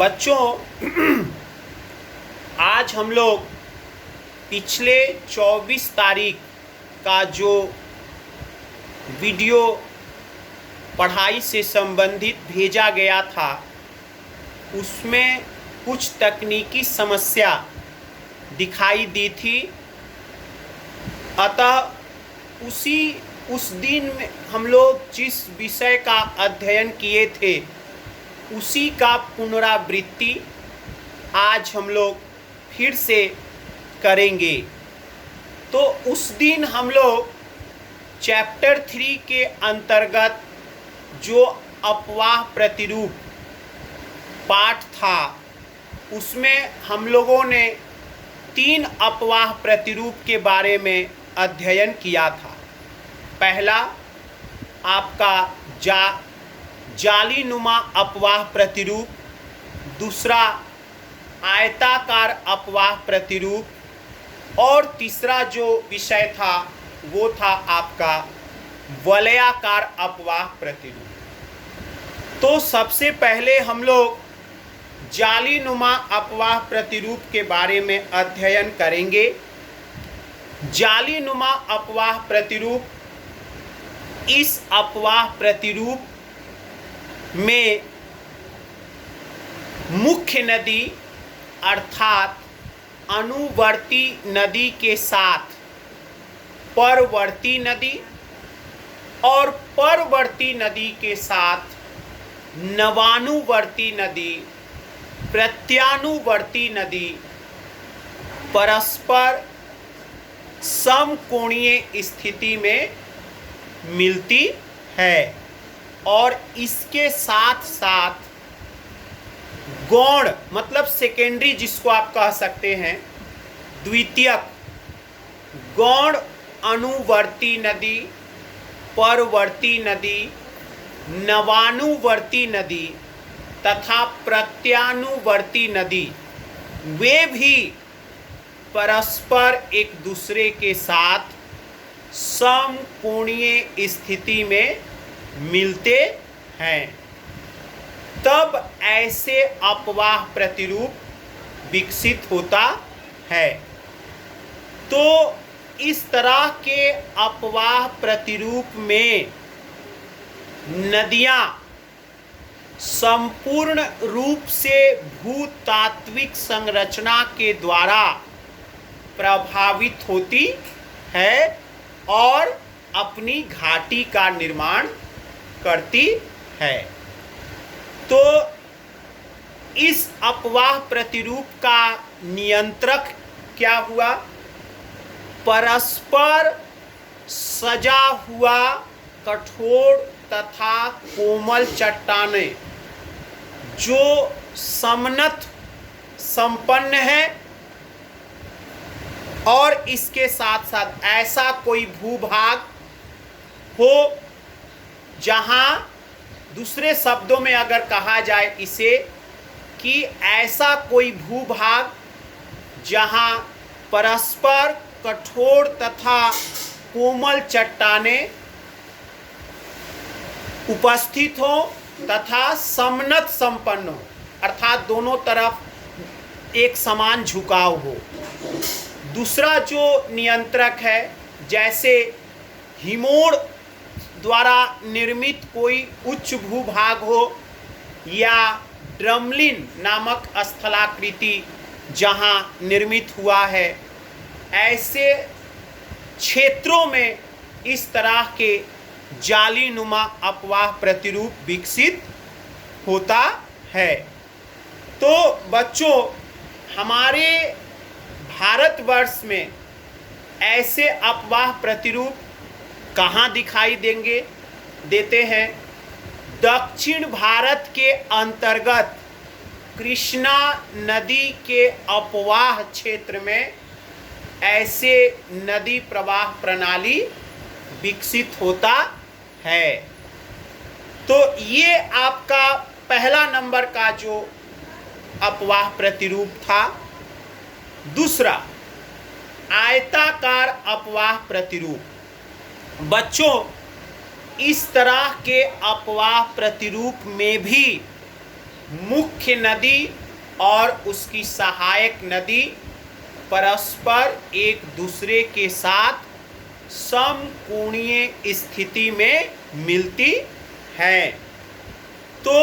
बच्चों आज हम लोग पिछले 24 तारीख का जो वीडियो पढ़ाई से संबंधित भेजा गया था उसमें कुछ तकनीकी समस्या दिखाई दी थी। अतः उस दिन में हम लोग जिस विषय का अध्ययन किए थे उसी का पुनरावृत्ति आज हम लोग फिर से करेंगे। तो उस दिन हम लोग चैप्टर 3 के अंतर्गत जो अपवाह प्रतिरूप पाठ था उसमें हम लोगों ने 3 अपवाह प्रतिरूप के बारे में अध्ययन किया था। पहला आपका जालीनुमा अपवाह प्रतिरूप, दूसरा आयताकार अपवाह प्रतिरूप और तीसरा जो विषय था वो था आपका वलयाकार अपवाह प्रतिरूप। तो सबसे पहले हम लोग जालीनुमा अपवाह प्रतिरूप के बारे में अध्ययन करेंगे। जालीनुमा अपवाह प्रतिरूप, इस अपवाह प्रतिरूप में मुख्य नदी अर्थात अनुवर्ती नदी के साथ परवर्ती नदी और परवर्ती नदी के साथ नवानुवर्ती नदी, प्रत्यानुवर्ती नदी परस्पर समकोणीय स्थिति में मिलती है और इसके साथ साथ गौण मतलब सेकेंडरी जिसको आप कह सकते हैं, द्वितीयक गौण अनुवर्ती नदी, परवर्ती नदी, नवानुवर्ती नदी तथा प्रत्यानुवर्ती नदी वे भी परस्पर एक दूसरे के साथ समकोणीय स्थिति में मिलते हैं। तब ऐसे अपवाह प्रतिरूप विकसित होता है। तो इस तरह के अपवाह प्रतिरूप में नदियां संपूर्ण रूप से भूतात्विक संरचना के द्वारा प्रभावित होती है और अपनी घाटी का निर्माण करती है। तो इस अपवाह प्रतिरूप का नियंत्रक क्या हुआ? परस्पर सजा हुआ कठोर तथा कोमल चट्टानें जो समनत संपन्न है और इसके साथ साथ ऐसा कोई भूभाग हो जहां, दूसरे शब्दों में अगर कहा जाए इसे कि ऐसा कोई भूभाग जहां परस्पर कठोर तथा कोमल चट्टानें उपस्थित हो तथा समनत संपन्न हो अर्थात दोनों तरफ एक समान झुकाव हो। दूसरा जो नियंत्रक है, जैसे हिमोड़ द्वारा निर्मित कोई उच्च भूभाग हो या ड्रमलिन नामक स्थलाकृति जहां निर्मित हुआ है, ऐसे क्षेत्रों में इस तरह के जालीनुमा अपवाह प्रतिरूप विकसित होता है। तो बच्चों हमारे भारतवर्ष में ऐसे अपवाह प्रतिरूप कहाँ दिखाई देते हैं? दक्षिण भारत के अंतर्गत कृष्णा नदी के अपवाह क्षेत्र में ऐसे नदी प्रवाह प्रणाली विकसित होता है। तो ये आपका पहला नंबर का जो अपवाह प्रतिरूप था। दूसरा आयताकार अपवाह प्रतिरूप। बच्चों इस तरह के अपवाह प्रतिरूप में भी मुख्य नदी और उसकी सहायक नदी परस्पर एक दूसरे के साथ समकोणीय स्थिति में मिलती हैं। तो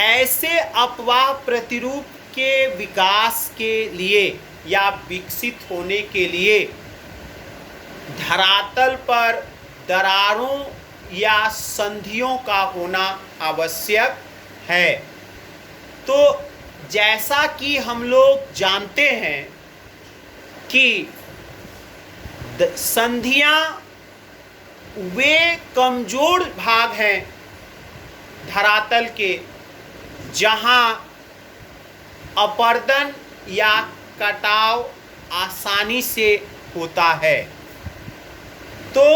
ऐसे अपवाह प्रतिरूप के विकास के लिए या विकसित होने के लिए धरातल पर दरारों या संधियों का होना आवश्यक है। तो जैसा कि हम लोग जानते हैं कि संधियां वे कमजोर भाग हैं धरातल के जहां अपर्दन या कटाव आसानी से होता है। तो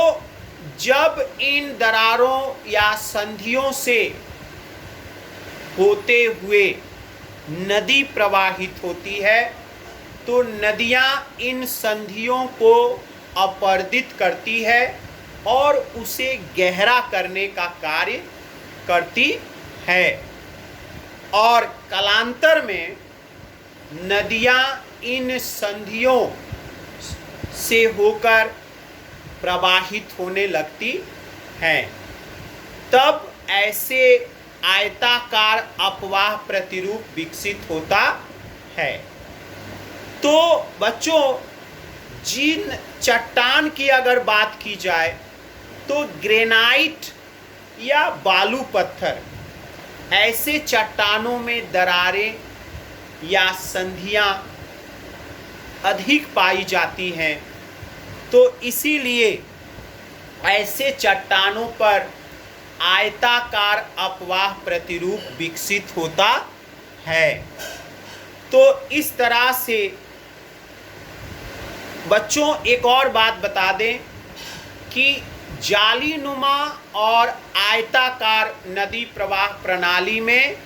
जब इन दरारों या संधियों से होते हुए नदी प्रवाहित होती है तो नदियां इन संधियों को अपर्दित करती है और उसे गहरा करने का कार्य करती है और कालांतर में नदियां इन संधियों से होकर प्रवाहित होने लगती हैं। तब ऐसे आयताकार अपवाह प्रतिरूप विकसित होता है। तो बच्चों, जिन चट्टान की अगर बात की जाए तो ग्रेनाइट या बालू पत्थर ऐसे चट्टानों में दरारें या संधियां अधिक पाई जाती हैं। तो इसीलिए ऐसे चट्टानों पर आयताकार अपवाह प्रतिरूप विकसित होता है। तो इस तरह से बच्चों एक और बात बता दें कि जालीनुमा और आयताकार नदी प्रवाह प्रणाली में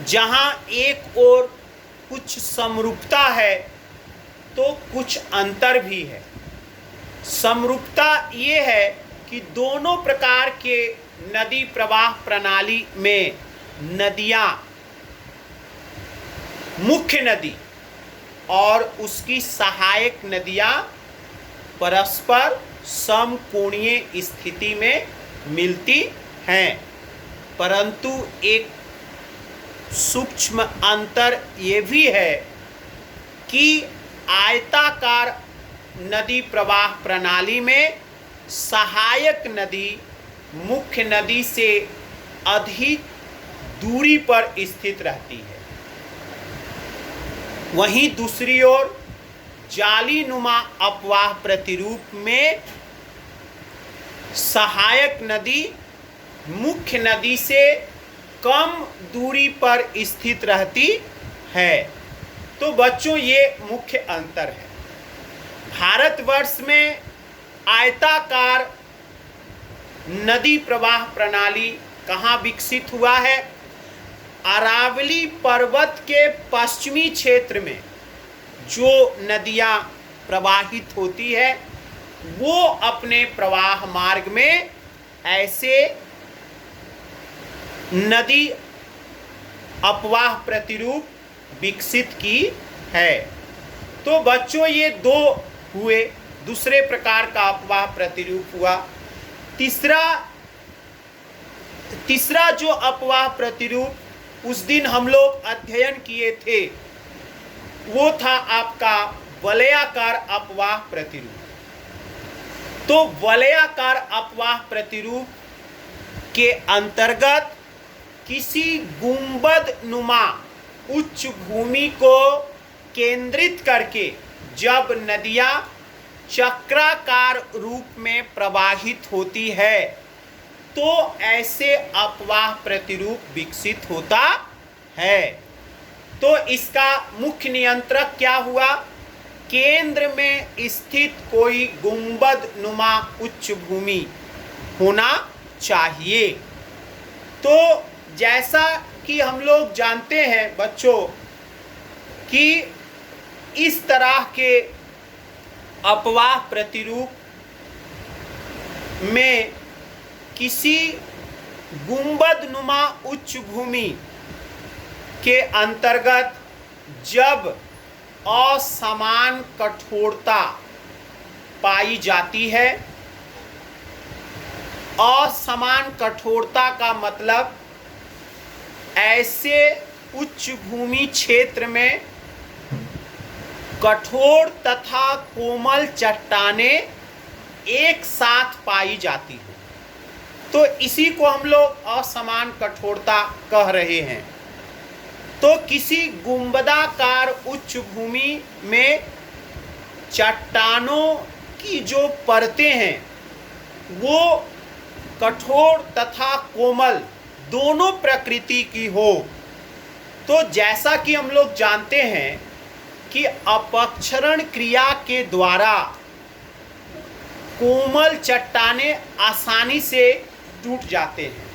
जहां एक ओर कुछ समरूपता है तो कुछ अंतर भी है। समरूपता ये है कि दोनों प्रकार के नदी प्रवाह प्रणाली में नदियां, मुख्य नदी और उसकी सहायक नदियां परस्पर समकोणीय स्थिति में मिलती हैं। परंतु एक सूक्ष्म अंतर ये भी है कि आयताकार नदी प्रवाह प्रणाली में सहायक नदी मुख्य नदी से अधिक दूरी पर स्थित रहती है। वहीं दूसरी ओर जालीनुमा अपवाह प्रतिरूप में सहायक नदी मुख्य नदी से कम दूरी पर स्थित रहती है। तो बच्चों ये मुख्य अंतर है। भारतवर्ष में आयताकार नदी प्रवाह प्रणाली कहाँ विकसित हुआ है? अरावली पर्वत के पश्चिमी क्षेत्र में जो नदियाँ प्रवाहित होती है वो अपने प्रवाह मार्ग में ऐसे नदी अपवाह प्रतिरूप विकसित की है। तो बच्चों ये दो हुए, दूसरे प्रकार का अपवाह प्रतिरूप हुआ। तीसरा जो अपवाह प्रतिरूप उस दिन हम लोग अध्ययन किए थे वो था आपका वलयाकार अपवाह प्रतिरूप। तो वलयाकार अपवाह प्रतिरूप के अंतर्गत किसी गुंबद नुमा उच्च भूमि को केंद्रित करके जब नदियां चक्राकार रूप में प्रवाहित होती है तो ऐसे अपवाह प्रतिरूप विकसित होता है। तो इसका मुख्य नियंत्रक क्या हुआ? केंद्र में स्थित कोई गुंबद नुमा उच्च भूमि होना चाहिए। तो जैसा कि हम लोग जानते हैं बच्चों कि इस तरह के अपवाह प्रतिरूप में किसी गुंबदनुमा उच्च भूमि के अंतर्गत जब असमान कठोरता पाई जाती है, असमान कठोरता का मतलब ऐसे उच्च भूमि क्षेत्र में कठोर तथा कोमल चट्टानें एक साथ पाई जाती हो, तो इसी को हम लोग असमान कठोरता कह रहे हैं। तो किसी गुंबदाकार उच्च भूमि में चट्टानों की जो परतें हैं वो कठोर तथा कोमल दोनों प्रकृति की हो, तो जैसा कि हम लोग जानते हैं कि अपक्षरण क्रिया के द्वारा कोमल चट्टानें आसानी से टूट जाते हैं,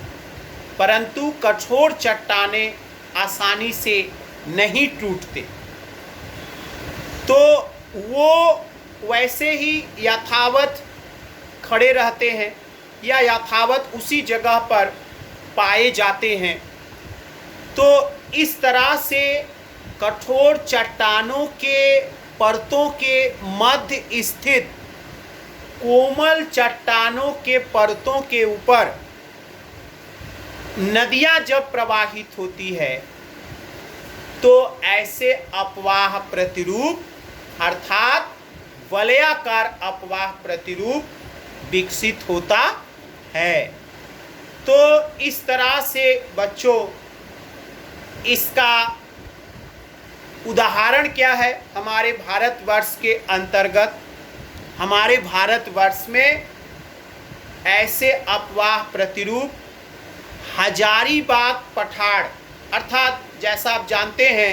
परंतु कठोर चट्टानें आसानी से नहीं टूटते। तो वो वैसे ही यथावत खड़े रहते हैं या यथावत उसी जगह पर पाए जाते हैं। तो इस तरह से कठोर चट्टानों के परतों के मध्य स्थित कोमल चट्टानों के परतों के ऊपर नदियां जब प्रवाहित होती है तो ऐसे अपवाह प्रतिरूप अर्थात वलयाकार अपवाह प्रतिरूप विकसित होता है। तो इस तरह से बच्चों इसका उदाहरण क्या है, हमारे भारतवर्ष के अंतर्गत हमारे भारतवर्ष में ऐसे अपवाह प्रतिरूप हजारीबाग पठार अर्थात जैसा आप जानते हैं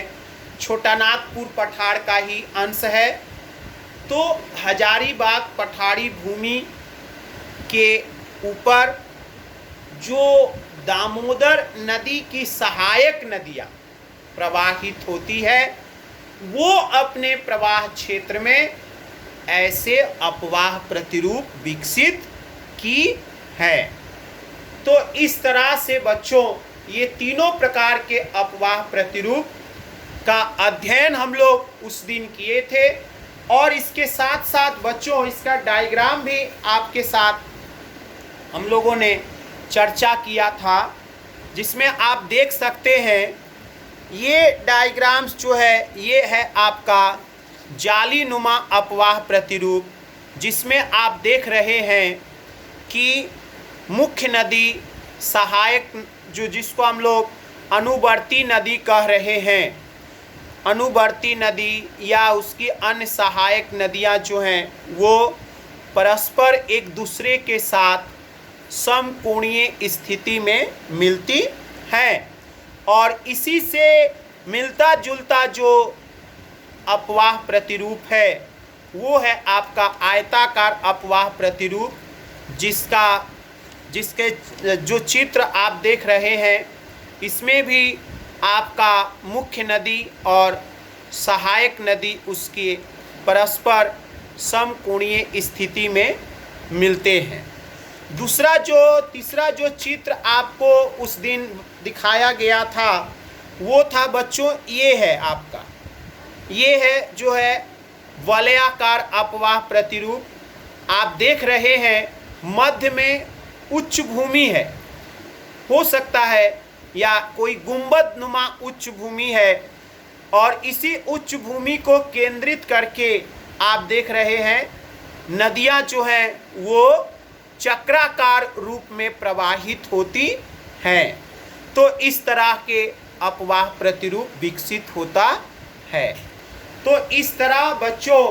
छोटानागपुर पठार का ही अंश है। तो हजारीबाग पठारी भूमि के ऊपर जो दामोदर नदी की सहायक नदियाँ प्रवाहित होती है वो अपने प्रवाह क्षेत्र में ऐसे अपवाह प्रतिरूप विकसित की है। तो इस तरह से बच्चों ये तीनों प्रकार के अपवाह प्रतिरूप का अध्ययन हम लोग उस दिन किए थे, और इसके साथ साथ बच्चों इसका डायग्राम भी आपके साथ हम लोगों ने चर्चा किया था, जिसमें आप देख सकते हैं ये डायग्राम्स जो है ये है आपका जाली नुमा अपवाह प्रतिरूप, जिसमें आप देख रहे हैं कि मुख्य नदी सहायक जो जिसको हम लोग अनुवर्ती नदी कह रहे हैं, अनुवर्ती नदी या उसकी अन्य सहायक नदियां जो हैं वो परस्पर एक दूसरे के साथ समकोणीय स्थिति में मिलती हैं, और इसी से मिलता जुलता जो अपवाह प्रतिरूप है वो है आपका आयताकार अपवाह प्रतिरूप, जिसके जो चित्र आप देख रहे हैं इसमें भी आपका मुख्य नदी और सहायक नदी उसके परस्पर समकोणीय स्थिति में मिलते हैं। तीसरा जो चित्र आपको उस दिन दिखाया गया था वो था बच्चों ये है आपका, ये है जो है वलयाकार अपवाह प्रतिरूप। आप देख रहे हैं मध्य में उच्च भूमि है, हो सकता है या कोई गुंबद नुमा उच्च भूमि है, और इसी उच्च भूमि को केंद्रित करके आप देख रहे हैं नदियां जो हैं वो चक्राकार रूप में प्रवाहित होती हैं। तो इस तरह के अपवाह प्रतिरूप विकसित होता है। तो इस तरह बच्चों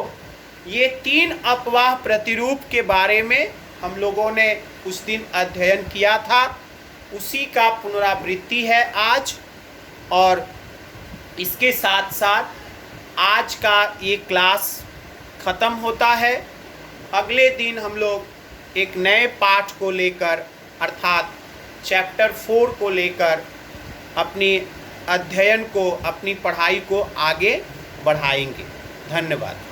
ये तीन अपवाह प्रतिरूप के बारे में हम लोगों ने उस दिन अध्ययन किया था, उसी का पुनरावृत्ति है आज। और इसके साथ साथ आज का ये क्लास ख़त्म होता है। अगले दिन हम लोग एक नए पाठ को लेकर अर्थात चैप्टर 4 को लेकर अपनी अध्ययन को अपनी पढ़ाई को आगे बढ़ाएंगे। धन्यवाद।